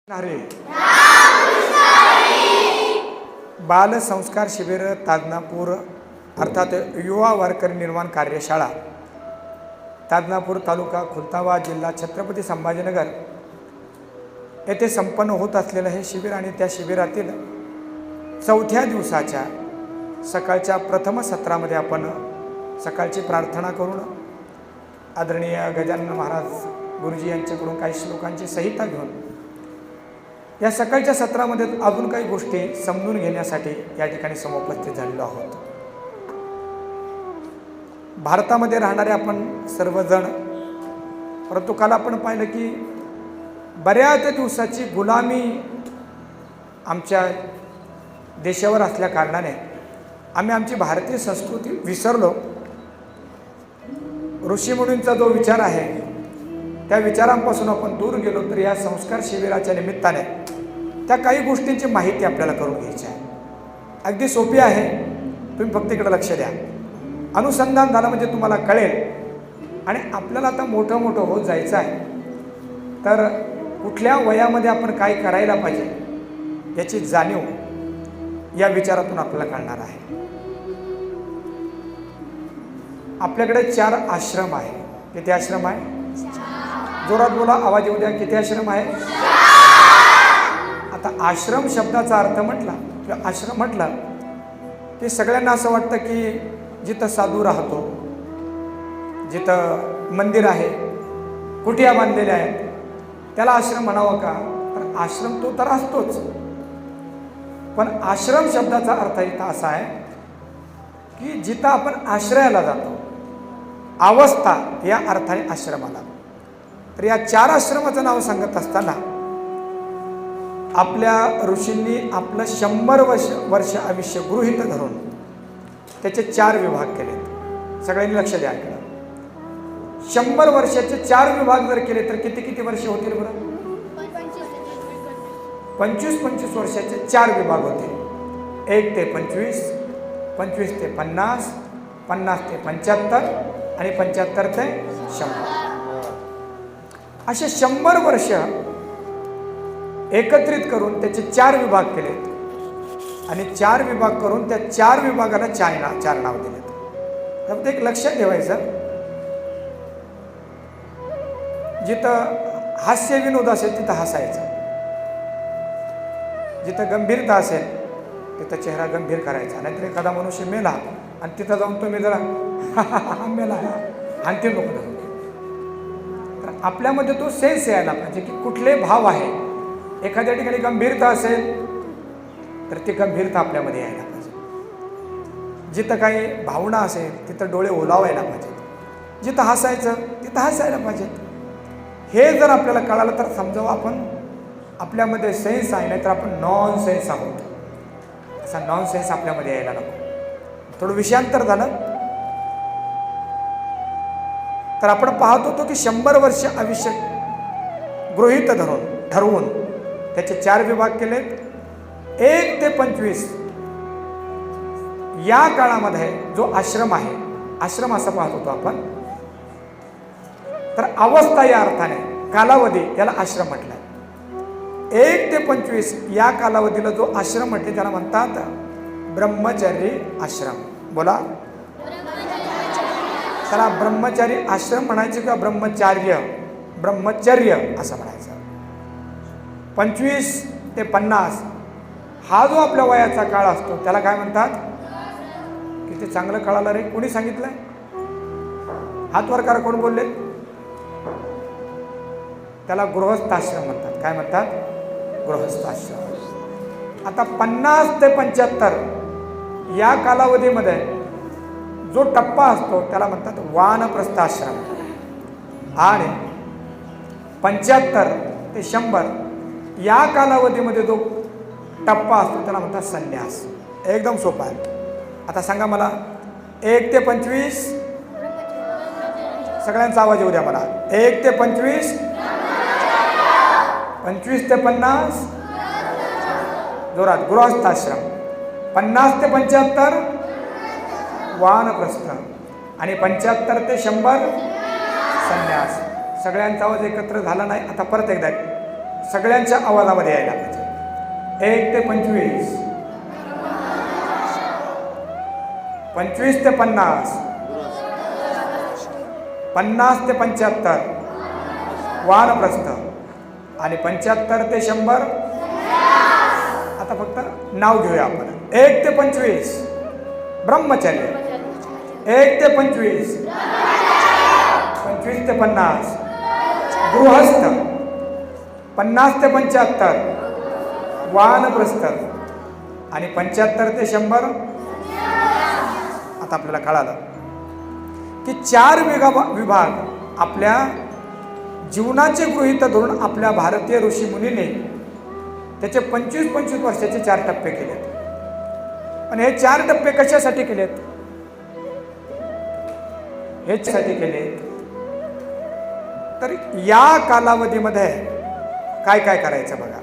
हरे बाल संस्कार शिबिर ताजनापूर अर्थात युवा वारकरी निर्माण कार्यशाळा ताजनापूर तालुका खुलताबाद जिल्हा छत्रपती संभाजीनगर येथे संपन्न होत असलेलं हे शिबिर आणि त्या शिबिरातील चौथ्या दिवसाच्या सकाळच्या प्रथम सत्रामध्ये आपण सकाळची प्रार्थना करून आदरणीय गजानन महाराज गुरुजी यांच्याकडून काही श्लोकांची संहिता घेऊन या सकाळच्या सत्रामध्ये अजून काही गोष्टी समजून घेण्यासाठी या ठिकाणी समुपस्थित झालेलो आहोत। भारतामध्ये राहणारे आपण सर्वजण, परंतु काल आपण पाहिलं की बऱ्याच दिवसाची गुलामी आमच्या देशावर असल्या कारणाने आम्ही आमची भारतीय संस्कृती विसरलो। ऋषीमुनींचा जो विचार आहे त्या विचारांपासून आपण दूर गेलो तर या संस्कार शिबिराच्या निमित्ताने त्या काही गोष्टींची माहिती आपल्याला करून घ्यायची आहे। अगदी सोपी आहे, तुम्ही फक्त इकडे लक्ष द्या। अनुसंधान झालं म्हणजे तुम्हाला कळेल। आणि आपल्याला आता मोठं होत जायचं आहे, तर कुठल्या वयामध्ये आपण काय करायला पाहिजे याची जाणीव या विचारातून आपल्याला कळणार आहे। आपल्याकडे 4 आश्रम आहे। किती आश्रम आहे? जोरात बोला, आवाज येऊ द्या। किती आश्रम आहे? आता आश्रम शब्दाचा अर्थ म्हटला किंवा आश्रम म्हटलं की सगळ्यांना असं वाटतं की जिथं साधू राहतो, जिथं मंदिर आहे, कुटिया बांधलेल्या आहेत, त्याला आश्रम म्हणावं का? तर आश्रम तो तर असतोच, पण आश्रम शब्दाचा अर्थ इथं असा आहे की जिथं आपण आश्रयाला जातो, अवस्था या अर्थाने आश्रमाला। तर या 4 आश्रमाचं नाव सांगत असताना आपल्या ऋषींनी आपलं 100 वर्ष आयुष्य गृहीत धरून त्याचे 4 विभाग केलेत। सगळ्यांनी लक्ष द्या। 100 वर्षाचे 4 विभाग जर केले तर किती वर्ष होतील बरं? 25 वर्षाचे 4 विभाग होतील। 1 ते 25, 25 ते 50, 50 ते 75 आणि 75 ते 100 असे 100 वर्ष एकत्रित करून त्याचे 4 विभाग केलेत आणि 4 विभाग करून त्या 4 विभागाला 4 नाव दिलेत। फक्त एक लक्षात ठेवायचं, जिथं हास्य विनोद असेल तिथं हसायचं, जिथं गंभीरता असेल तिथं चेहरा गंभीर करायचा। नाहीतर एखादा मनुष्य मेला आणि तिथं जाऊन तुम्ही जरा मेला आणखी लोक धरून, तर आपल्यामध्ये तो सेन्स यायला पाहिजे की कुठले भाव आहे। एखाद्या ठिकाणी गंभीरता असेल तर ती गंभीरता आपल्यामध्ये यायला पाहिजे। जिथं काही भावना असेल तिथं डोळे ओलावायला पाहिजेत, जिथं हसायचं तिथं हसायला पाहिजेत। हे जर आपल्याला कळालं तर समजावं आपण आपल्यामध्ये सेन्स आहे, नाहीतर आपण नॉन सेन्स आहोत। असा नॉन सेन्स आपल्यामध्ये यायला नको। थोडं विषयांतर झालं तर आपण पाहत होतो की 100 वर्ष आयुष्य गृहीत ठरवून त्याचे 4 विभाग केलेत। 1 ते 25 या काळामध्ये जो आश्रम आहे, आश्रम असं पाहत होतो आपण, तर अवस्था या अर्थाने कालावधी याला आश्रम म्हटलं। 1 ते 25 या कालावधीला जो आश्रम म्हटले त्याला म्हणतात ब्रह्मचर्य आश्रम। बोला, त्याला ब्रह्मचारी आश्रम म्हणायचे किंवा ब्रह्मचर्य असं म्हणायचं। 25 ते 50 हा जो आपल्या वयाचा काळ असतो त्याला काय म्हणतात? किती चांगलं कळालं रे, कोणी सांगितलंय? हात वर करा, कोण बोलले? त्याला गृहस्थाश्रम म्हणतात। काय म्हणतात? गृहस्थाश्रम। आता 50 ते 75 या कालावधीमध्ये जो टप्पा असतो त्याला म्हणतात वानप्रस्थाश्रम, आणि 75 ते 100 या कालावधीमध्ये जो टप्पा असतो त्याला म्हणतात संन्यास। एकदम सोपा आहे। आता सांगा मला, 1 ते 25 सगळ्यांचा आवाज येऊ द्या मला। 1 ते 25, 25 ते 50 जोरात गृहस्थाश्रम, 50 ते 75 वानप्रस्थ आणि 75 ते 100 संन्यास। सगळ्यांचा आवाज एकत्र झाला नाही। आता परत एकदा सगळ्यांच्या आवाजामध्ये यायला पाहिजे. 1 ते 25, 25 ते 50, 50 ते 75 वानप्रस्थ आणि 75 ते 100. आता फक्त नाव घेऊया आपण. 1 ते 25 ब्रह्मचर्य, 1 ते 25, 25 ते 50 गृहस्थ, 50 ते 75 वानप्रस्थ आणि 75 ते 100. आता आपल्याला कळालं की 4 विभाग आपल्या जीवनाचे गृहीत धरून आपल्या भारतीय ऋषी मुनीने त्याचे 25-25 वर्षाचे 4 टप्पे केलेत. पण हे 4 टप्पे कशासाठी केलेत? हेच्यासाठी केलेत तर या कालावधीमध्ये काय काय करायचं बघा.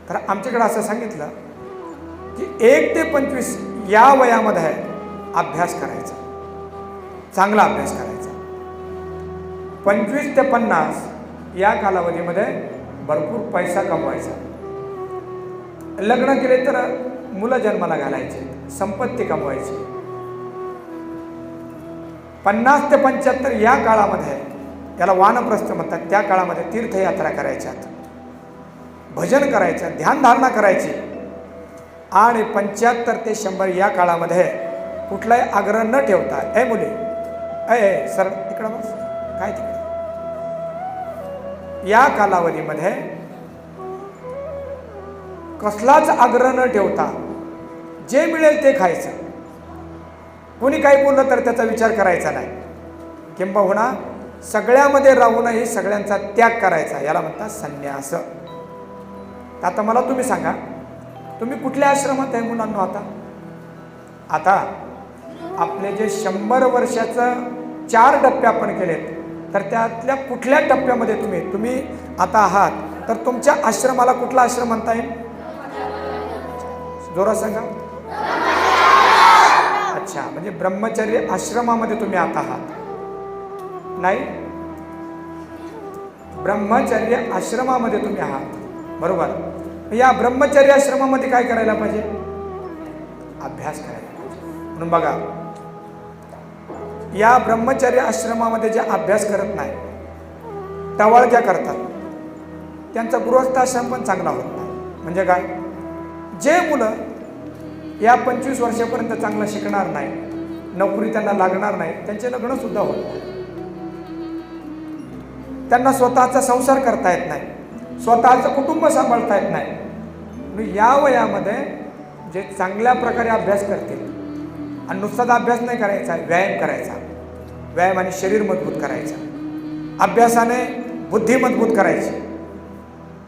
तर आमच्याकडे असं सांगितलं की 1 ते 25 या वयामध्ये अभ्यास करायचा, चांगला अभ्यास करायचा. 25 ते 50 या कालावधीमध्ये भरपूर पैसा कमवायचा. लग्न केले तर मुलं जन्माला घालायचे, संपत्ती कमवायची. 50 ते 75 या काळामध्ये, याला वानप्रस्थ म्हणतात, त्या काळामध्ये तीर्थयात्रा करायच्यात, भजन करायचं, ध्यानधारणा करायची. आणि 75 ते 100 या काळामध्ये कुठलाही आग्रह न ठेवता, ए मुली, ए सर इकडं बस, काय तिकडे, या कालावधीमध्ये कसलाच आग्रह न ठेवता जे मिळेल ते खायचं. कोणी काही बोललं तर त्याचा विचार करायचा नाही. किंबहुना सगळ्यामध्ये राहूनही सगळ्यांचा त्याग करायचा, याला म्हणतात संन्यास. आता मला तुम्ही सांगा, तुम्ही कुठल्या आश्रमात आहे मुलांना? आता आपले जे 100 वर्षाचं 4 टप्पे आपण केलेत, तर त्यातल्या कुठल्या टप्प्यामध्ये तुम्ही आता आहात, तर तुमच्या आश्रमाला कुठला आश्रम म्हणता येईल? जोरात सांगा. अच्छा, म्हणजे ब्रह्मचर्य आश्रमामध्ये तुम्ही आता आहात नाही? ब्रह्मचर्य आश्रमामध्ये तुम्ही आहात, बरोबर. या ब्रह्मचर्य आश्रमामध्ये काय करायला पाहिजे? अभ्यास करायला पाहिजे. म्हणून बघा, या ब्रह्मचर्य आश्रमामध्ये जे अभ्यास करत नाही, टवाळक्या करतात, त्यांचा गृहस्थाश्रम पण चांगला होत नाही. म्हणजे काय? जे मुलं या 25 वर्षापर्यंत चांगलं शिकणार नाही, नोकरी त्यांना लागणार नाही, त्यांचे लग्न सुद्धा होत नाही. त्यांना स्वतःचा संसार करता येत नाही, स्वतःचं कुटुंब सांभाळता येत नाही. या वयामध्ये जे चांगल्या प्रकारे अभ्यास करतील, आणि नुसताच अभ्यास नाही करायचा, व्यायाम करायचा, व्यायाम आणि शरीर मजबूत करायचं, अभ्यासाने बुद्धी मजबूत करायची,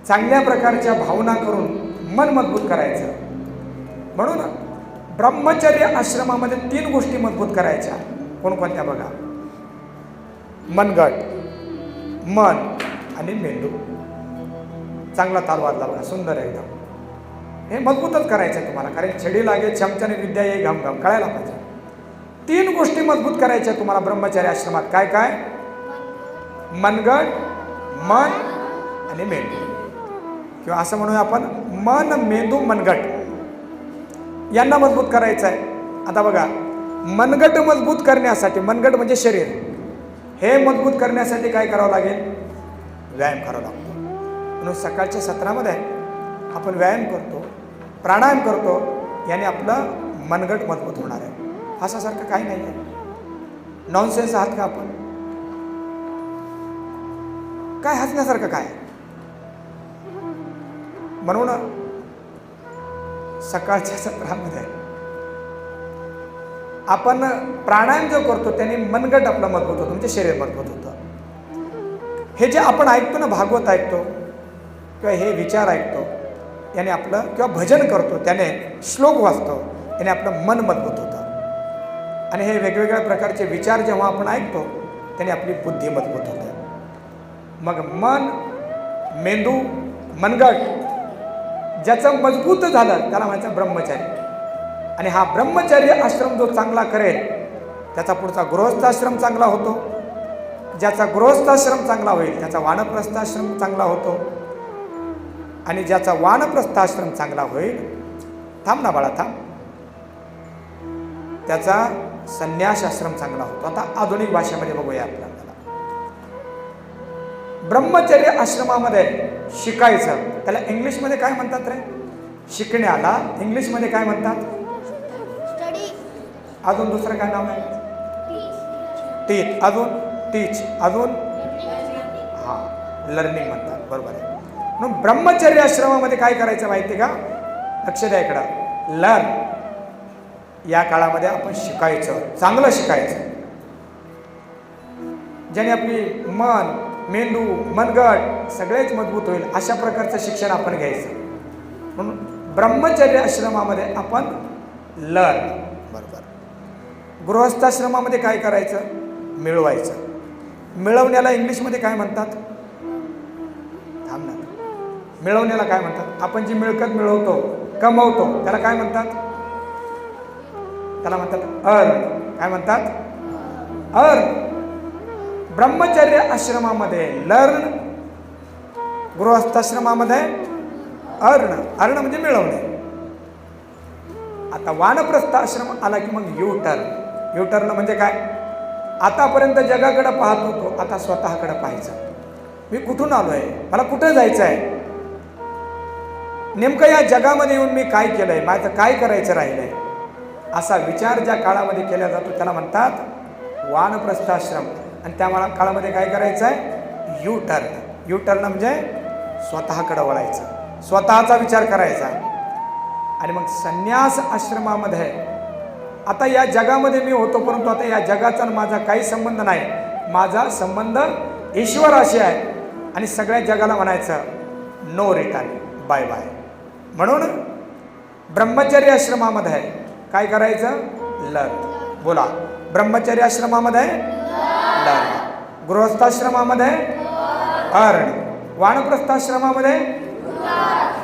चांगल्या प्रकारच्या भावना करून मन मजबूत करायचं. म्हणून ब्रह्मचर्य आश्रमामध्ये 3 गोष्टी मजबूत करायच्या. कोणकोणत्या बघा? मनगट, मन आणि मेंदू. चांगला ताल वाजला बघा, सुंदर एकदम. हे मजबूतच करायचं आहे तुम्हाला, कारण छडी लागे चमच्याने विद्या ये घम घम, कळायला पाहिजे. 3 गोष्टी मजबूत करायच्या तुम्हाला ब्रह्मचर्य आश्रमात. काय काय? मनगट, मन आणि मेंदू, किंवा असं म्हणूया आपण मन, मेंदू, मनगट यांना मजबूत करायचं आहे. आता बघा, मनगट मजबूत करण्यासाठी, मनगट म्हणजे शरीर, हे मजबूत करण्यासाठी काय करावं लागेल? व्यायाम करावा लागतो. म्हणून सकाळच्या सत्रामध्ये आपण व्यायाम करतो, प्राणायाम करतो, याने आपलं मनगट मजबूत होणार आहे. हसासारखं काही नाही आहे. नॉनसेन्स आहात का आपण? काय हसण्यासारखं काय? म्हणून सकाळच्या सत्रामध्ये आपण प्राणायाम जो करतो त्याने मनगट आपला मजबूत होतो, म्हणजे शरीर मजबूत होतं. हे जे आपण ऐकतो ना, भागवत ऐकतो किंवा हे विचार ऐकतो, याने आपलं, किंवा भजन करतो त्याने, श्लोक वाचतो, याने आपलं मन मजबूत होतं. आणि हे वेगवेगळ्या प्रकारचे विचार जेव्हा आपण ऐकतो त्याने आपली बुद्धी मजबूत होते. मग मन, मेंदू, मनगट ज्याचं मजबूत झालं त्याला म्हणायचं ब्रह्मचर्य. आणि हा ब्रह्मचर्य आश्रम जो चांगला करेल त्याचा पुढचा गृहस्थाश्रम चांगला होतो. ज्याचा गृहस्थाश्रम चांगला होईल त्याचा वानप्रस्थाश्रम चांगला होतो. आणि ज्याचा वानप्रस्थ आश्रम चांगला होईल, थांब ना बाळा थांब, त्याचा संन्यास आश्रम चांगला होतो. आता आधुनिक भाषेमध्ये बघूया आपल्याला. ब्रह्मचर्य आश्रमामध्ये शिकायचं, त्याला इंग्लिशमध्ये काय म्हणतात रे? शिकण्याला इंग्लिशमध्ये काय म्हणतात? स्टडी. अजून दुसरं काय नाव आहे? टीच. अजून टीच. अजून लर्निंग म्हणतात. बरोबर आहे. म्हणून ब्रह्मचर्य आश्रमामध्ये काय करायचं माहिती का? लक्ष द्या इकडं. लर्न. या काळामध्ये आपण शिकायचं, चांगलं शिकायचं, ज्याने आपली मन, मेंदू, मनगट सगळेच मजबूत होईल अशा प्रकारचं शिक्षण आपण घ्यायचं. म्हणून ब्रह्मचर्य आश्रमामध्ये आपण लर्न. बरोबर. गृहस्थाश्रमामध्ये काय करायचं? मिळवायचं. मिळवण्याला इंग्लिशमध्ये काय म्हणतात? थांब ना. मिळवण्याला काय म्हणतात? आपण जी मिळकत मिळवतो, कमवतो, त्याला काय म्हणतात? त्याला म्हणतात अर्न. काय म्हणतात? अर्न. ब्रह्मचर्य आश्रमामध्ये लर्न, गृहस्थाश्रमामध्ये अर्न. अर्न म्हणजे मिळवणे. आता वानप्रस्थ आश्रम आला की मग यू टर्न. यू टर्न म्हणजे काय? आतापर्यंत जगाकडे पाहत होतो, आता स्वतःकडे पाहायचं. मी कुठून आलो आहे, मला कुठं जायचं आहे, नेमकं या जगामध्ये येऊन मी काय केलंय, माझं काय करायचं राहिलंय, असा विचार ज्या काळामध्ये केला जातो त्याला म्हणतात वानप्रस्थ आश्रम. आणि त्या काळामध्ये काय करायचं आहे? U turn. यू टर्न म्हणजे स्वतःकडे वळायचं, स्वतःचा विचार करायचा. आणि मग संन्यास आश्रमामध्ये आता या जगामध्ये मी होतो, परंतु आता या जगाचा माझा काही संबंध नाही, माझा संबंध ईश्वराशी आहे. आणि सगळ्या जगाला म्हणायचं नो रिटर्न, बाय बाय. म्हणून ब्रह्मचर्य आश्रमामध्ये काय करायचं? लर्न. बोला. ब्रह्मचर्य आश्रमामध्ये लर्न, गृहस्थाश्रमामध्ये अर्न, वानप्रस्थाश्रमामध्ये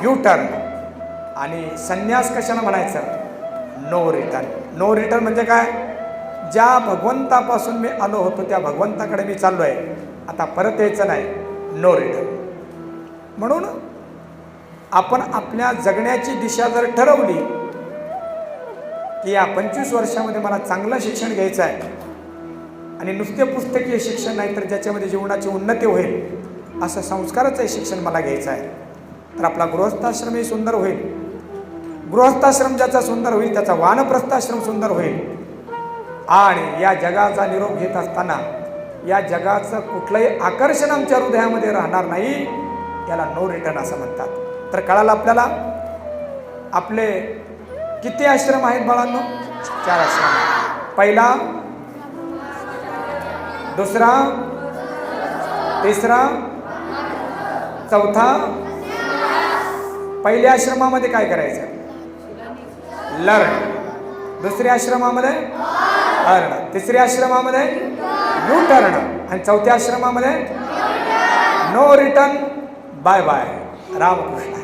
यू टर्न. आणि संन्यास कशाला म्हणायचं? No return. नो रिटर्न म्हणजे काय? ज्या भगवंतापासून मी आलो होतो त्या भगवंताकडे मी चाललो आहे, आता परत यायचं नाही. No return. म्हणून आपण आपल्या जगण्याची दिशा जर ठरवली की या 25 वर्षामध्ये मला चांगलं शिक्षण घ्यायचं आहे आणि नुसते पुस्तकीय शिक्षण नाही तर ज्याच्यामध्ये जीवनाची उन्नती होईल असं संस्काराचं शिक्षण मला घ्यायचं आहे, तर आपला गृहस्थाश्रमही सुंदर होईल. गृहस्थाश्रम ज्याचा सुंदर होईल त्याचा वानप्रस्थाश्रम सुंदर होईल. आणि या जगाचा निरोप घेत असताना या जगाचं कुठलंही आकर्षण आमच्या हृदयामध्ये राहणार नाही. याला नो रिटर्न असं म्हणतात. तर कळालं आपल्याला? आपले किती आश्रम आहेत बाळांनो? 4 आश्रम. पहिला, दुसरा, तिसरा, चौथा. पहिल्या आश्रमामध्ये काय करायचं? लर्न. दुसऱ्या आश्रमामध्ये अर्न. तिसऱ्या आश्रमामध्ये यू टर्न. आणि चौथ्या आश्रमामध्ये no return, bye bye. Ramakrishna.